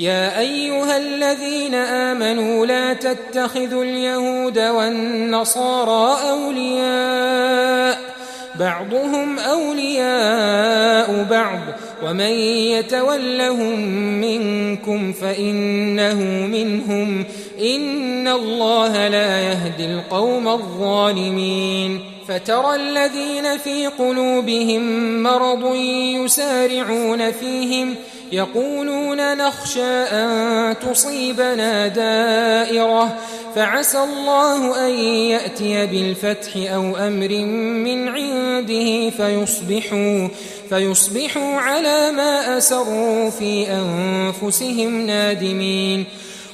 يا أيها الذين آمنوا لا تتخذوا اليهود والنصارى أولياء بعضهم أولياء بعض ومن يتولهم منكم فإنه منهم إن الله لا يهدي القوم الظالمين فترى الذين في قلوبهم مرض يسارعون فيهم يقولون نخشى أن تصيبنا دائرة فعسى الله أن يأتي بالفتح أو أمر من عنده فيصبحوا على ما أسروا في أنفسهم نادمين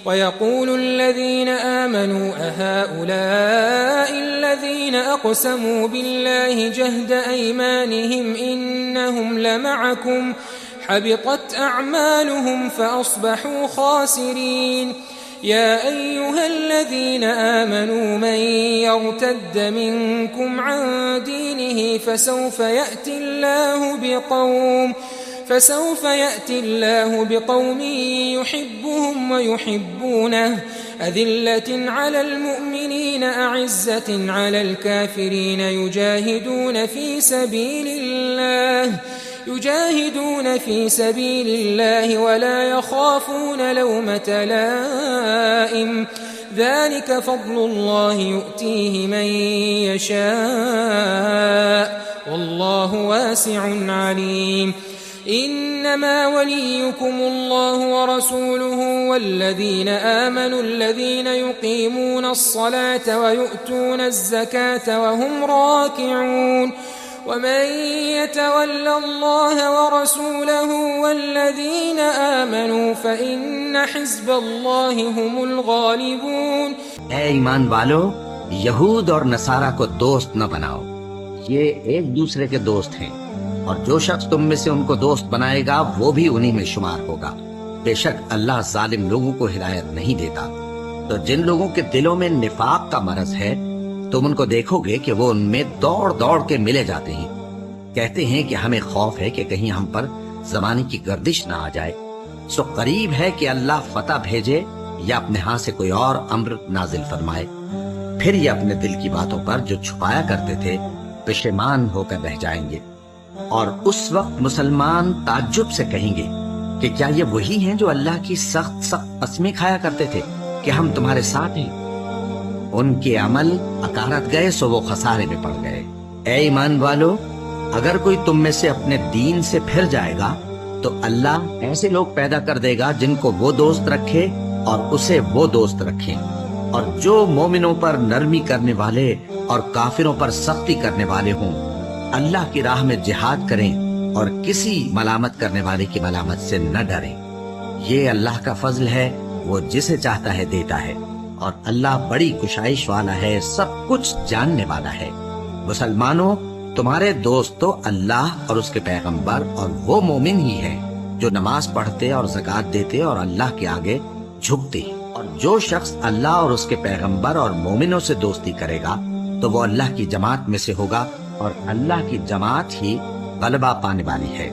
ويقول الذين آمنوا أهؤلاء الذين أقسموا بالله جهد أيمانهم إنهم لمعكم حبطت أعمالهم فأصبحوا خاسرين يا أيها الذين آمنوا من يرتد منكم عن دينه فسوف يأتي الله بقوم يحبهم ويحبونه أذلة على المؤمنين أعزة على الكافرين يجاهدون في سبيل الله ولا يخافون لومة لائم ذلك فضل الله يؤتيه من يشاء والله واسع عليم إنما وليكم الله ورسوله والذين آمنوا الذين يقيمون الصلاة ويؤتون الزكاة وهم راكعون ومن يتول الله ورسوله والذين آمنوا فإن حزب الله هم الغالبون اے ایمان والو، یہود اور نصارہ کو دوست نہ بناؤ، یہ ایک دوسرے کے دوست ہیں، اور جو شخص تم میں سے ان کو دوست بنائے گا وہ بھی انہی میں شمار ہوگا۔ بے شک اللہ ظالم لوگوں کو ہدایت نہیں دیتا۔ تو جن لوگوں کے دلوں میں نفاق کا مرض ہے تم ان کو دیکھو گے کہ وہ ان میں دوڑ دوڑ کے ملے جاتے ہیں، کہتے ہیں کہ ہمیں خوف ہے کہ کہیں ہم پر زمانے کی گردش نہ آ جائے، سو قریب ہے کہ اللہ فتح بھیجے یا اپنے ہاں سے کوئی اور امر نازل فرمائے، پھر یہ اپنے دل کی باتوں پر جو چھپایا کرتے تھے پشیمان ہو کر رہ جائیں گے، اور اس وقت مسلمان تعجب سے کہیں گے کہ کیا یہ وہی ہیں جو اللہ کی سخت قسمیں کھایا کرتے تھے کہ ہم تمہارے ساتھ ہیں؟ ان کے عمل اکارت گئے سو وہ خسارے میں پڑ گئے۔ اے ایمان والو، اگر کوئی تم میں سے اپنے دین سے پھر جائے گا تو اللہ ایسے لوگ پیدا کر دے گا جن کو وہ دوست رکھے اور اسے وہ دوست رکھیں، اور جو مومنوں پر نرمی کرنے والے اور کافروں پر سختی کرنے والے ہوں، اللہ کی راہ میں جہاد کریں اور کسی ملامت کرنے والے کی ملامت سے نہ ڈریں۔ یہ اللہ کا فضل ہے، وہ جسے چاہتا ہے دیتا ہے، اور اللہ بڑی کشائش والا ہے، سب کچھ جاننے والا ہے۔ مسلمانوں، تمہارے دوست تو اللہ اور اس کے پیغمبر اور وہ مومن ہی ہیں جو نماز پڑھتے اور زکوٰۃ دیتے اور اللہ کے آگے جھکتے، اور جو شخص اللہ اور اس کے پیغمبر اور مومنوں سے دوستی کرے گا تو وہ اللہ کی جماعت میں سے ہوگا، اور اللہ کی جماعت ہی غلبہ پانے والی ہے۔